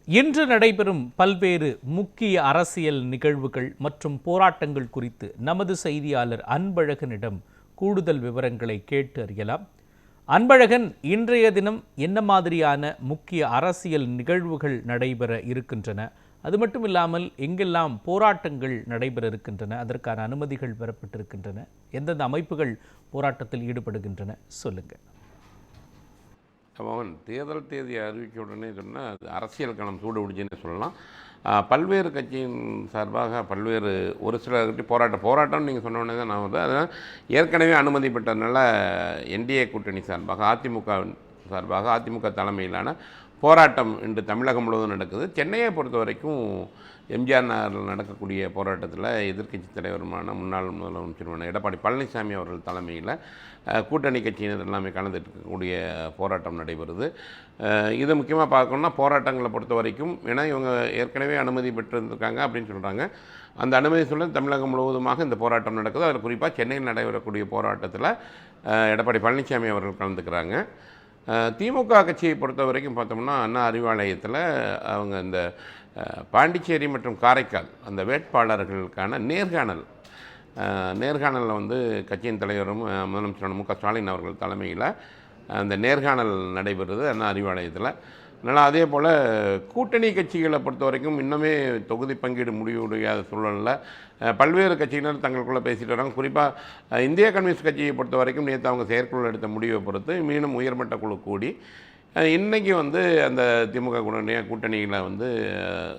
இன்று நடைபெறும் பல்வேறு முக்கிய அரசியல் நிகழ்வுகள் மற்றும் போராட்டங்கள் குறித்து நமது செய்தியாளர் அன்பழகனிடம் கூடுதல் விவரங்களை கேட்டு அறியலாம். அன்பழகன், இன்றைய தினம் என்ன மாதிரியான முக்கிய அரசியல் நிகழ்வுகள் நடைபெற இருக்கின்றன? அது மட்டும் இல்லாமல் எங்கெல்லாம் போராட்டங்கள் நடைபெற இருக்கின்றன, அதற்கான அனுமதிகள் பெறப்பட்டிருக்கின்றன, எந்தெந்த அமைப்புகள் போராட்டத்தில் ஈடுபடுகின்றன, சொல்லுங்க. அவன் தேர்தல் தேதியை அறிவிக்க உடனே சொன்னால் அது அரசியல் களம் சூடு பிடிச்சுன்னு சொல்லலாம். பல்வேறு கட்சியின் சார்பாக பல்வேறு ஒரு சிலர்கிட்ட போராட்டம்னு நீங்கள் சொன்ன உடனே தான் நான் வந்து அதனால் ஏற்கனவே அனுமதி பெற்றதுனால என்டிஏ கூட்டணி சார்பாக அதிமுக தலைமையிலான போராட்டம் இன்று தமிழகம் முழுவதும் நடக்குது. சென்னையை பொறுத்த வரைக்கும் எம்ஜிஆர் நகரில் நடக்கக்கூடிய போராட்டத்தில் எதிர்க்கட்சி தலைவருமான முன்னாள் முதலமைச்சருமான எடப்பாடி பழனிசாமி அவர்கள் தலைமையில் கூட்டணி கட்சியினர் எல்லாமே கலந்துருக்கக்கூடிய போராட்டம் நடைபெறுது. இது முக்கியமாக பார்க்கணுன்னா போராட்டங்களை பொறுத்த வரைக்கும், ஏன்னா இவங்க ஏற்கனவே அனுமதி பெற்றிருந்திருக்காங்க அப்படின்னு சொல்கிறாங்க. அந்த அனுமதி சொல்ல தமிழகம் முழுவதுமாக இந்த போராட்டம் நடக்குது. அதில் குறிப்பாக சென்னையில் நடைபெறக்கூடிய போராட்டத்தில் எடப்பாடி பழனிசாமி அவர்கள் கலந்துக்கிறாங்க. திமுக கட்சியை பொறுத்த வரைக்கும் பார்த்தோம்னா அண்ணா அறிவாலயத்தில் அவங்க இந்த பாண்டிச்சேரி மற்றும் காரைக்கால் அந்த வேட்பாளர்களுக்கான நேர்காணலில் வந்து கட்சியின் தலைவரும் முதலமைச்சரான மு.க.ஸ்டாலின் அவர்கள் தலைமையில் அந்த நேர்காணல் நடைபெறுது அண்ணா அறிவாலயத்தில். அதனால் அதே போல் கூட்டணி கட்சிகளை பொறுத்த வரைக்கும் இன்னுமே தொகுதி பங்கீடு முடிவுடையாத சூழலில் பல்வேறு கட்சியினர் தங்களுக்குள்ளே பேசிட்டு வராங்க. குறிப்பாக இந்திய கம்யூனிஸ்ட் கட்சியை பொறுத்த வரைக்கும் நேற்று அவங்க செயற்குழு எடுத்த முடிவை பொறுத்து மீண்டும் உயர்மட்ட குழு கூடி இன்றைக்கி வந்து அந்த திமுக கூட்டணியில் வந்து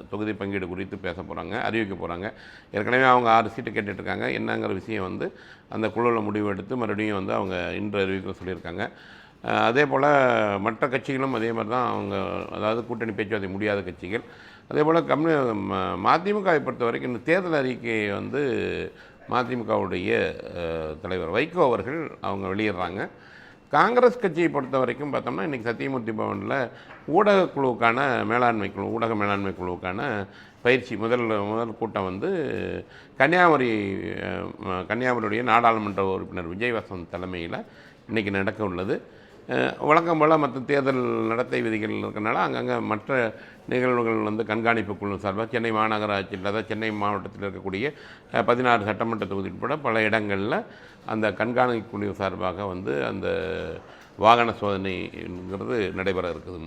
தொகுதி பங்கீடு குறித்து பேச போகிறாங்க, அறிவிக்க போகிறாங்க. ஏற்கனவே அவங்க 6 சீட்டு கேட்டுட்ருக்காங்க. என்னங்கிற விஷயம் வந்து அந்த குழுவில் முடிவு எடுத்து மறுபடியும் வந்து அவங்க இன்று அறிவிக்க சொல்லியிருக்காங்க. அதே போல் மற்ற கட்சிகளும் அதே மாதிரி தான் அவங்க, அதாவது கூட்டணி பேச்சுவார்த்தை முடியாத கட்சிகள். அதே போல் மதிமுகவை பொறுத்த வரைக்கும் இந்த தேர்தல் அறிக்கையை வந்து மதிமுகவுடைய தலைவர் வைகோ அவர்கள் அவங்க வெளியிடுறாங்க. காங்கிரஸ் கட்சியை பொறுத்த வரைக்கும் பார்த்தோம்னா இன்றைக்கி சத்தியமூர்த்தி பவனில் ஊடக மேலாண்மை குழுவுக்கான பயிற்சி முதல் கூட்டம் வந்து கன்னியாகுமரியுடைய நாடாளுமன்ற உறுப்பினர் விஜய் வசந்த் தலைமையில் இன்றைக்கி நடக்க உள்ளது. வழக்கம் போல் மற்ற தேர்தல் நடத்தை விதிகள் இருக்கிறனால அங்கங்கே மற்ற நிகழ்வுகள் வந்து கண்காணிப்பு குழு சார்பாக சென்னை மாநகராட்சியில், அதாவது சென்னை மாவட்டத்தில் இருக்கக்கூடிய 16 சட்டமன்ற தொகுதி உட்பட பல இடங்களில் அந்த கண்காணிப்பு குழு சார்பாக வந்து அந்த வாகன சோதனைங்கிறது நடைபெற இருக்குது.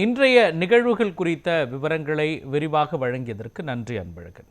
இன்றைய நிகழ்வுகள் குறித்த விவரங்களை விரிவாக வழங்கியதற்கு நன்றி அன்பழகன்.